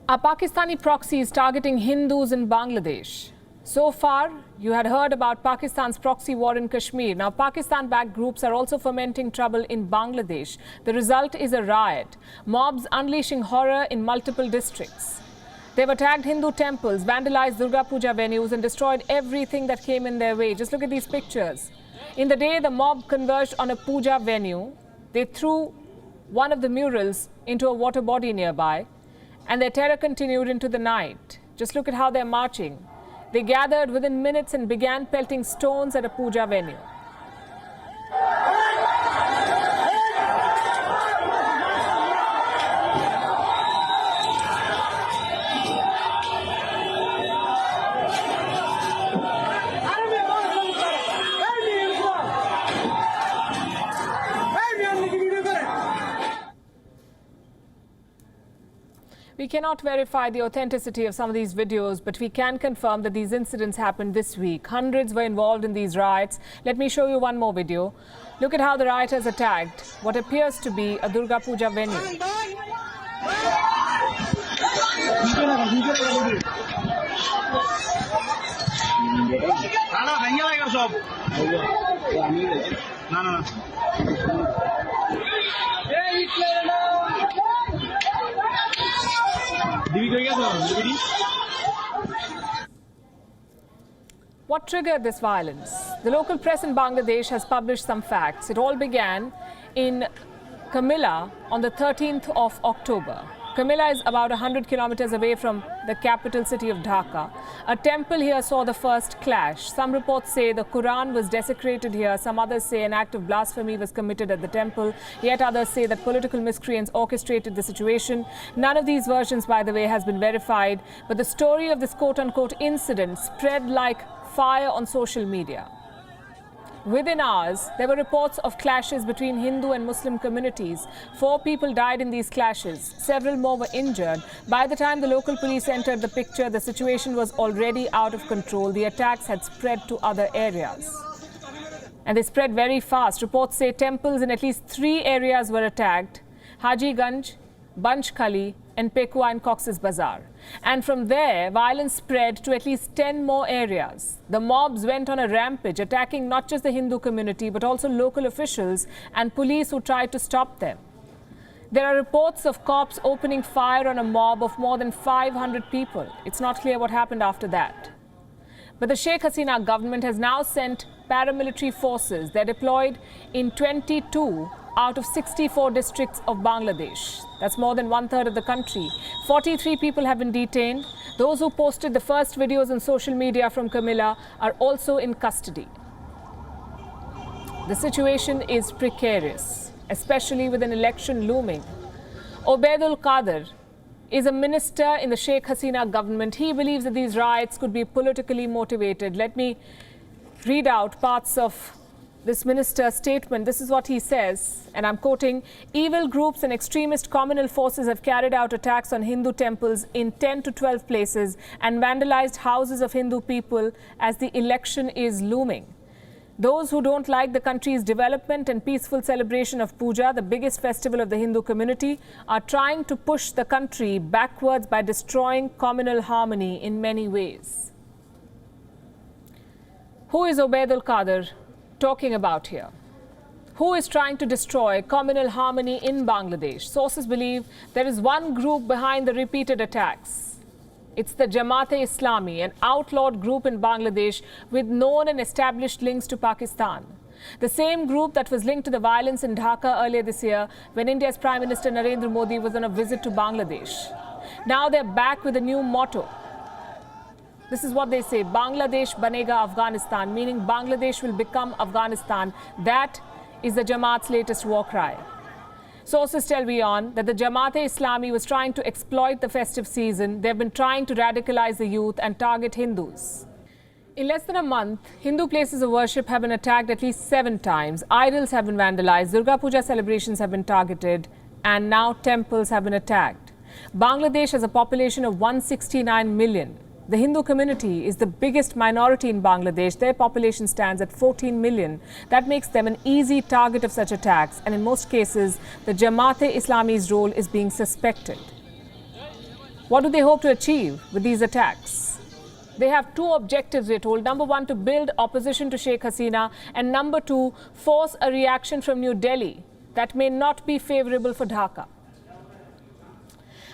Are Pakistani proxies targeting Hindus in Bangladesh? So far, you had heard about Pakistan's proxy war in Kashmir. Now, Pakistan-backed groups are also fomenting trouble in Bangladesh. The result is a riot. Mobs unleashing horror in multiple districts. They've attacked Hindu temples, vandalized Durga Puja venues and destroyed everything that came in their way. Just look at these pictures. In the day the mob converged on a puja venue, they threw one of the murals into a water body nearby. And their terror continued into the night. Just look at how they're marching. They gathered within minutes and began pelting stones at a puja venue. We cannot verify the authenticity of some of these videos, but we can confirm that these incidents happened this week. Hundreds were involved in these riots. Let me show you one more video. Look at how the rioters attacked what appears to be a Durga Puja venue. What triggered this violence? The local press in Bangladesh has published some facts. It all began in Kamilla on the 13th of October. Kamilla is about 100 kilometers away from the capital city of Dhaka. A temple here saw the first clash. Some reports say the Quran was desecrated here. Some others say an act of blasphemy was committed at the temple. Yet others say that political miscreants orchestrated the situation. None of these versions, by the way, has been verified. But the story of this quote-unquote incident spread like fire on social media. Within hours, there were reports of clashes between Hindu and Muslim communities. 4 people died in these clashes. Several more were injured. By the time the local police entered the picture, the situation was already out of control. The attacks had spread to other areas. And they spread very fast. Reports say temples in at least 3 areas were attacked: Hajiganj, Banchkhali, and Pekua and Cox's Bazar. And from there, violence spread to at least 10 more areas. The mobs went on a rampage, attacking not just the Hindu community, but also local officials and police who tried to stop them. There are reports of cops opening fire on a mob of more than 500 people. It's not clear what happened after that. But the Sheikh Hasina government has now sent paramilitary forces. They're deployed in 22 out of 64 districts of Bangladesh. That's more than 1/3 of the country. 43 people have been detained. Those who posted the first videos on social media from Kamilla are also in custody. The situation is precarious, especially with an election looming. Obaidul Qadir is a minister in the Sheikh Hasina government. He believes that these riots could be politically motivated. Let me read out parts of this minister's statement. This is what he says, and I'm quoting: "Evil groups and extremist communal forces have carried out attacks on Hindu temples in 10 to 12 places and vandalized houses of Hindu people as the election is looming. Those who don't like the country's development and peaceful celebration of Puja, the biggest festival of the Hindu community, are trying to push the country backwards by destroying communal harmony in many ways." Who is Obaidul Qadir talking about here? Who is trying to destroy communal harmony in Bangladesh? Sources believe there is one group behind the repeated attacks. It's the Jamaat-e-Islami, an outlawed group in Bangladesh with known and established links to Pakistan. The same group that was linked to the violence in Dhaka earlier this year when India's Prime Minister Narendra Modi was on a visit to Bangladesh. Now they're back with a new motto. This is what they say: Bangladesh banega Afghanistan, meaning Bangladesh will become Afghanistan. That is the Jamaat's latest war cry. Sources tell beyond that the Jamaat-e-Islami was trying to exploit the festive season. They've been trying to radicalize the youth and target Hindus. In less than a month, Hindu places of worship have been attacked at least 7 times. Idols have been vandalized, Durga Puja celebrations have been targeted, and now temples have been attacked. Bangladesh has a population of 169 million. The Hindu community is the biggest minority in Bangladesh. Their population stands at 14 million. That makes them an easy target of such attacks. And in most cases, the Jamaat-e-Islami's role is being suspected. What do they hope to achieve with these attacks? They have two objectives, we're told. Number one, to build opposition to Sheikh Hasina, and number two, force a reaction from New Delhi that may not be favorable for Dhaka.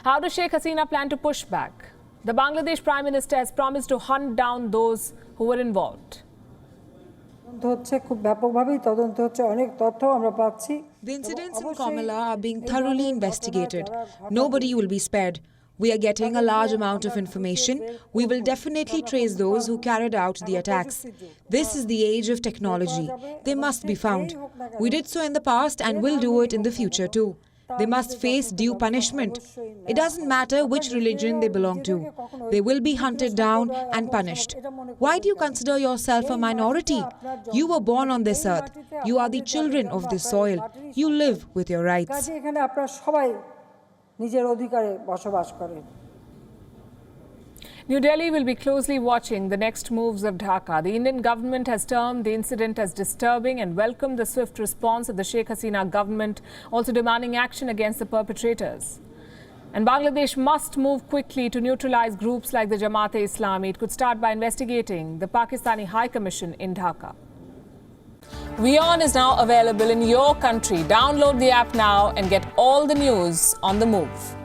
How does Sheikh Hasina plan to push back? The Bangladesh Prime Minister has promised to hunt down those who were involved. The incidents in Comilla are being thoroughly investigated. Nobody will be spared. We are getting a large amount of information. We will definitely trace those who carried out the attacks. This is the age of technology. They must be found. We did so in the past and will do it in the future too. They must face due punishment. It doesn't matter which religion they belong to. They will be hunted down and punished. Why do you consider yourself a minority? You were born on this earth. You are the children of this soil. You live with your rights. New Delhi will be closely watching the next moves of Dhaka. The Indian government has termed the incident as disturbing and welcomed the swift response of the Sheikh Hasina government, also demanding action against the perpetrators. And Bangladesh must move quickly to neutralize groups like the Jamaat-e-Islami. It could start by investigating the Pakistani High Commission in Dhaka. WION is now available in your country. Download the app now and get all the news on the move.